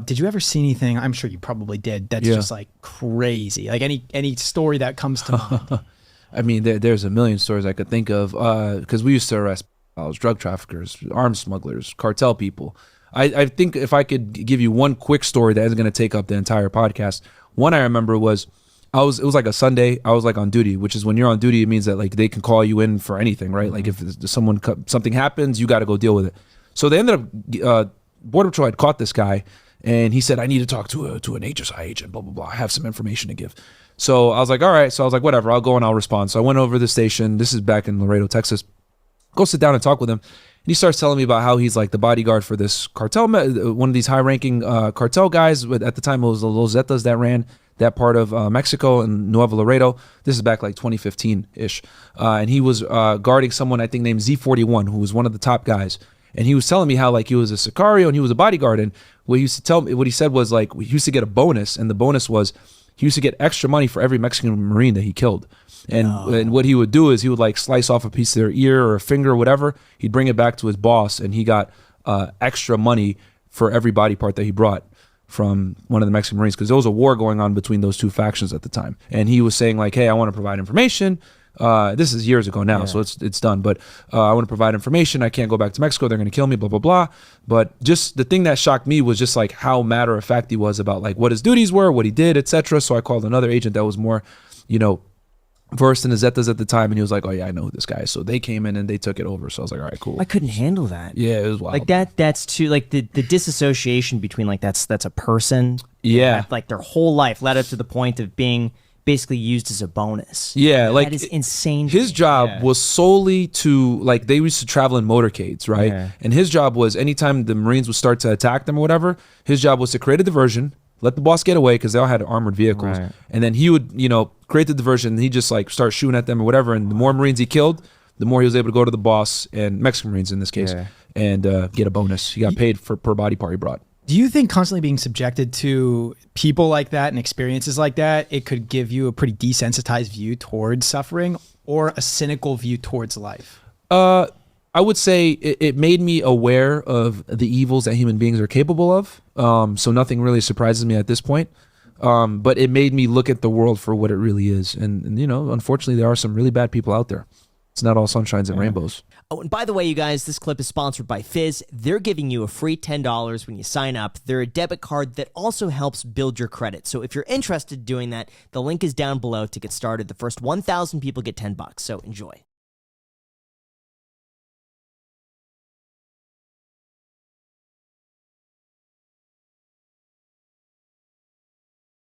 Did you ever see anything? I'm sure you probably did. That's just like crazy. Like any story that comes to mind. I mean, there's a million stories I could think of because we used to arrest drug traffickers, arms smugglers, cartel people. I think if I could give you one quick story that isn't going to take up the entire podcast, one I remember was it was like a Sunday. I was like on duty, which is when you're on duty, it means that like they can call you in for anything, right? Like if something happens, you got to go deal with it. So they ended up Border Patrol had caught this guy, and he said, I need to talk to an HSI agent, blah blah blah. I have some information to give. So I was like, all right. So I was like, whatever, I'll go and I'll respond. So I went over to the station. This is back in Laredo, Texas. Go sit down and talk with him. And he starts telling me about how he's like the bodyguard for this cartel, one of these high-ranking cartel guys. At the time, it was the Los Zetas that ran that part of Mexico and Nuevo Laredo. This is back like 2015-ish. And he was guarding someone, I think, named Z41, who was one of the top guys. And he was telling me how like he was a Sicario and he was a bodyguard. And what he said was like, he used to get a bonus. And the bonus was he used to get extra money for every Mexican Marine that he killed. And what he would do is he would like slice off a piece of their ear or a finger or whatever. He'd bring it back to his boss, and he got extra money for every body part that he brought from one of the Mexican Marines, because there was a war going on between those two factions at the time. And he was saying like, hey, I want to provide information. This is years ago now, so it's done. But I want to provide information. I can't go back to Mexico. They're going to kill me, blah, blah, blah. But just the thing that shocked me was just like how matter of fact he was about like what his duties were, what he did, etc. So I called another agent that was more, versed in the Zetas at the time, and he was like, oh yeah, I know who this guy is. So they came in and they took it over. So I was like, all right, cool. I couldn't handle that. Yeah, it was wild. Like that's too, like the disassociation between like that's a person. Yeah. Like their whole life led up to the point of being basically used as a bonus. Yeah, like that is insane. His job was solely to, like, they used to travel in motorcades, right? Yeah. And his job was anytime the Marines would start to attack them or whatever, his job was to create a diversion, let the boss get away, because they all had armored vehicles. Right. And then he would, create the diversion, and he'd just like start shooting at them or whatever. And the more Marines he killed, the more he was able to go to the boss, and Mexican Marines in this case, and get a bonus. He got paid per body part he brought. Do you think constantly being subjected to people like that and experiences like that, it could give you a pretty desensitized view towards suffering or a cynical view towards life? I would say it made me aware of the evils that human beings are capable of. So nothing really surprises me at this point. But it made me look at the world for what it really is. And unfortunately, there are some really bad people out there. It's not all sunshines and rainbows. Oh, and by the way, you guys, this clip is sponsored by Fizz. They're giving you a free $10 when you sign up. They're a debit card that also helps build your credit. So if you're interested in doing that, the link is down below to get started. The first 1,000 people get $10. So enjoy.